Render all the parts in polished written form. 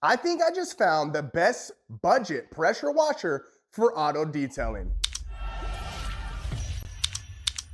I think I just found the best budget pressure washer for auto detailing.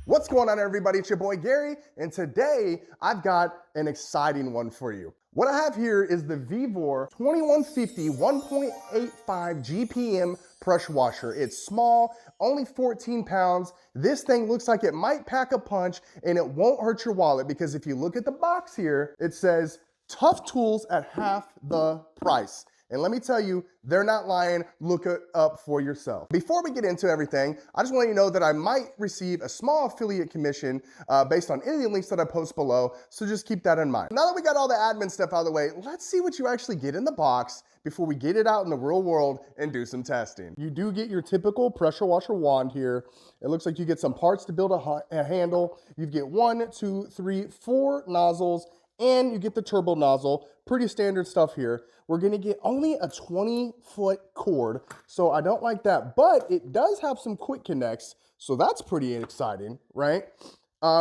What's going on, everybody? It's your boy Gary, and today I've got an exciting one for you. What I have here is the Vevor 2150 1.85 GPM pressure washer. It's small, only 14 pounds. This thing looks like it might pack a punch, and it won't hurt your wallet because if you look at the box here, it says tough tools at half the price. And let me tell you, they're not lying. Look it up for yourself. Before we get into everything, I just want to let you know that I might receive a small affiliate commission based on any of the links that I post below. So just keep that in mind. Now that we got all the admin stuff out of the way, let's see what you actually get in the box before we get it out in the real world and do some testing. You do get your typical pressure washer wand here. It looks like you get some parts to build a handle. You get 1, 2, 3, 4 nozzles, and you get the turbo nozzle. Pretty standard stuff here. We're gonna get only a 20-foot cord, so I don't like that, but it does have some quick connects, so that's pretty exciting, right?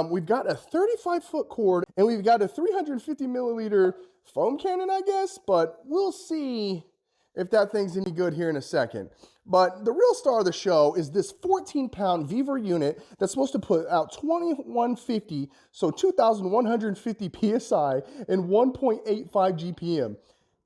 We've got a 35-foot cord, and we've got a 350 milliliter foam cannon, I guess, but we'll see if that thing's any good here in a second. But the real star of the show is this 14-pound Vevor unit that's supposed to put out 2150, so 2,150 PSI and 1.85 GPM.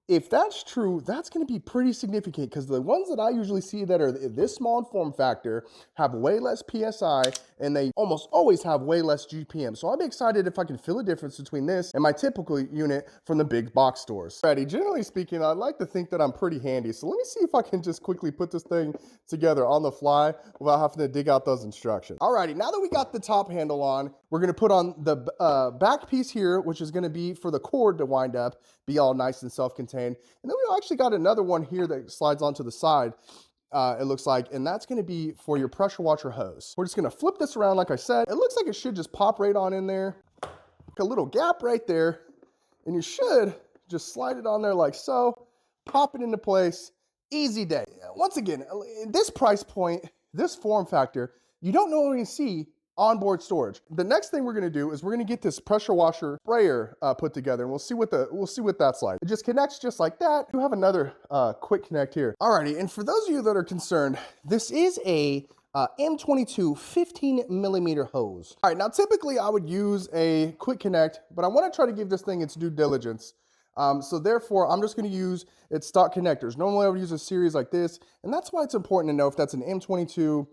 If that's true, that's going to be pretty significant because the ones that I usually see that are this small in form factor have way less PSI and they almost always have way less GPM. So I'm excited if I can feel a difference between this and my typical unit from the big box stores. Alrighty, generally speaking, I like to think that I'm pretty handy. So let me see if I can just quickly put this thing together on the fly without having to dig out those instructions. Alrighty, now that we got the top handle on, we're going to put on the back piece here, which is going to be for the cord to wind up, be all nice and self-contained. And then we actually got another one here that slides onto the side, it looks like, and that's gonna be for your pressure washer hose. We're just gonna flip this around like I said. It looks like it should just pop right on in there. A little gap right there, and you should just slide it on there like so, pop it into place, easy day. Once again, this price point, this form factor, you don't normally see onboard storage. The next thing we're gonna do is we're gonna get this pressure washer sprayer put together, and we'll see what that's like. It just connects just like that. You have another quick connect here. Alrighty, and for those of you that are concerned, this is a M22 15 millimeter hose. All right, now typically I would use a quick connect, but I want to try to give this thing its due diligence. So therefore, I'm just going to use its stock connectors. Normally, I would use a series like this, and that's why it's important to know if that's an M22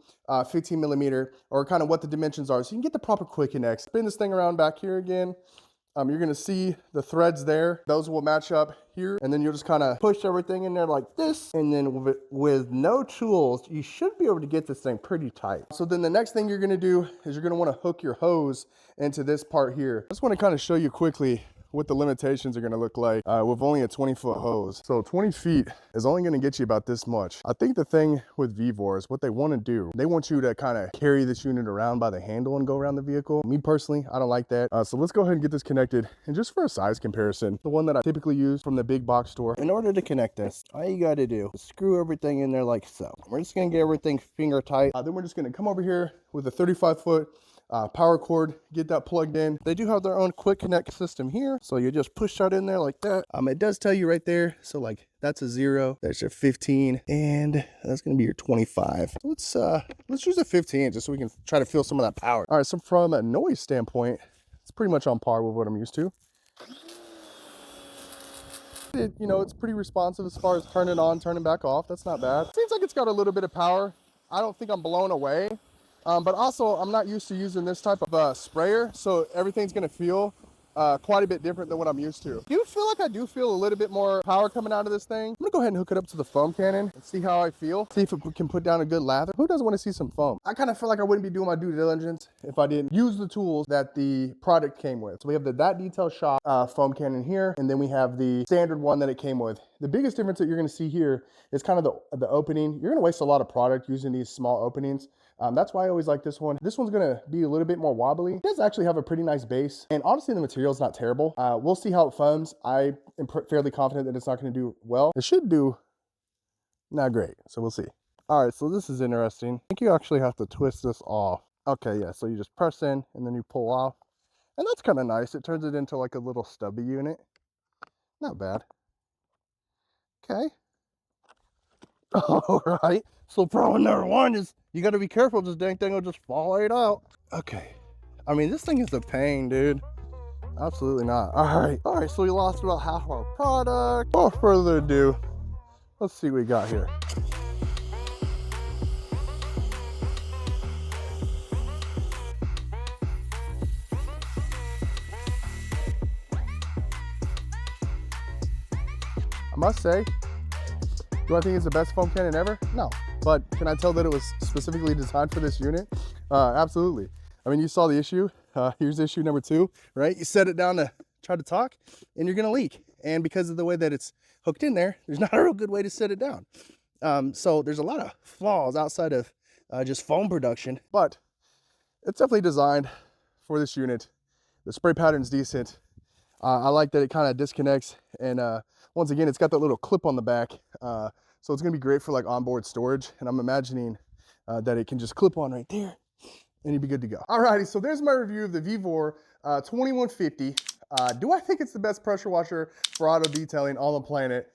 15 millimeter or kind of what the dimensions are, so you can get the proper quick connects. Spin this thing around back here again. You're going to see the threads there. Those will match up here, and then you'll just kind of push everything in there like this, and then with no tools, you should be able to get this thing pretty tight. So then the next thing you're going to do is you're going to want to hook your hose into this part here. I just want to kind of show you quickly what the limitations are going to look like with only a 20-foot hose. So 20 feet is only going to get you about this much. I think the thing with Vevor is what they want to do. They want you to kind of carry this unit around by the handle and go around the vehicle. Me personally, I don't like that. So let's go ahead and get this connected. And just for a size comparison, the one that I typically use from the big box store. In order to connect this, all you got to do is screw everything in there like so. We're just going to get everything finger tight. Then we're just going to come over here with a 35-foot power cord, get that plugged in. They do have their own quick connect system here, so you just push that in there like that. It does tell you right there, so like that's a 0, that's your 15, and that's gonna be your 25. Let's use a 15 just so we can try to feel some of that power. All right, so from a noise standpoint, it's pretty much on par with what I'm used to. It's pretty responsive as far as turning on, turning back off. That's not bad. Seems like it's got a little bit of power. I don't think I'm blown away. But also, I'm not used to using this type of sprayer, so everything's going to feel quite a bit different than what I'm used to. I do feel a little bit more power coming out of this thing. I'm going to go ahead and hook it up to the foam cannon and see how I feel. See if it can put down a good lather. Who doesn't want to see some foam? I kind of feel like I wouldn't be doing my due diligence if I didn't use the tools that the product came with. So we have the That Detail Shop foam cannon here, and then we have the standard one that it came with. The biggest difference that you're going to see here is kind of the opening. You're going to waste a lot of product using these small openings. That's why I always like this one. This one's gonna be a little bit more wobbly. It does actually have a pretty nice base, and honestly the material is not terrible. We'll see how it foams. I am fairly confident that it's not gonna do well. It should do not great, so we'll see. All right, so this is interesting. I think you actually have to twist this off. Okay, yeah, so you just press in and then you pull off, and that's kind of nice. It turns it into like a little stubby unit. Not bad. Okay. All right. So problem number one is you got to be careful. This dang thing will just fall right out. Okay. I mean, this thing is a pain, dude. Absolutely not. All right. All right. So we lost about half our product. Without further ado, let's see what we got here. I must say, do I think it's the best foam cannon ever? No. But can I tell that it was specifically designed for this unit? Absolutely. I mean, you saw the issue. Here's issue number 2, right? You set it down to try to talk and you're gonna leak. And because of the way that it's hooked in there, there's not a real good way to set it down. So there's a lot of flaws outside of just foam production, but it's definitely designed for this unit. The spray pattern's decent. I like that it kind of disconnects, and once again, it's got that little clip on the back, so it's gonna be great for like onboard storage. And I'm imagining that it can just clip on right there, and you'd be good to go. Alrighty, so there's my review of the Vevor 2150. Do I think it's the best pressure washer for auto detailing on the planet?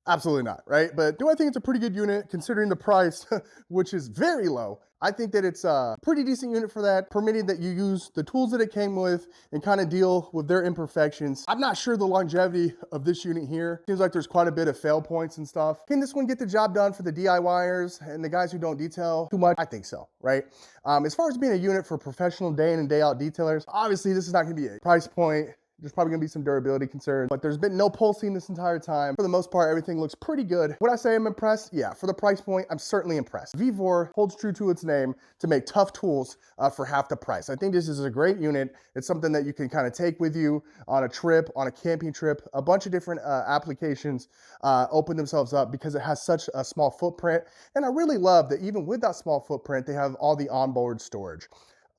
Absolutely not, right? But do I think it's a pretty good unit considering the price, which is very low? I think that it's a pretty decent unit for that, permitting that you use the tools that it came with and kind of deal with their imperfections. I'm not sure the longevity of this unit here. Seems like there's quite a bit of fail points and stuff. Can this one get the job done for the DIYers and the guys who don't detail too much? I think so, right? As far as being a unit for professional day in and day out detailers, obviously this is not gonna be a price point. There's probably gonna be some durability concerns, but there's been no pulsing this entire time. For the most part, everything looks pretty good. Would I say I'm impressed? Yeah, for the price point, I'm certainly impressed. Vevor holds true to its name to make tough tools for half the price. I think this is a great unit. It's something that you can kind of take with you on a trip, on a camping trip. A bunch of different applications open themselves up because it has such a small footprint. And I really love that even with that small footprint, they have all the onboard storage.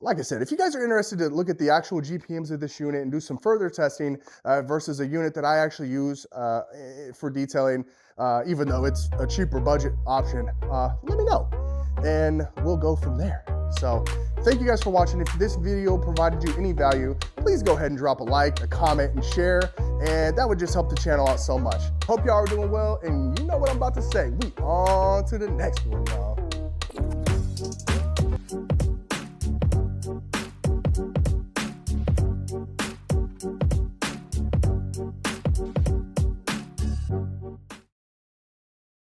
Like I said, if you guys are interested to look at the actual GPMs of this unit and do some further testing versus a unit that I actually use for detailing, even though it's a cheaper budget option, let me know and we'll go from there. So thank you guys for watching. If this video provided you any value, please go ahead and drop a like, a comment, and share, and that would just help the channel out so much. Hope y'all are doing well, and you know what I'm about to say. We on to the next one, y'all.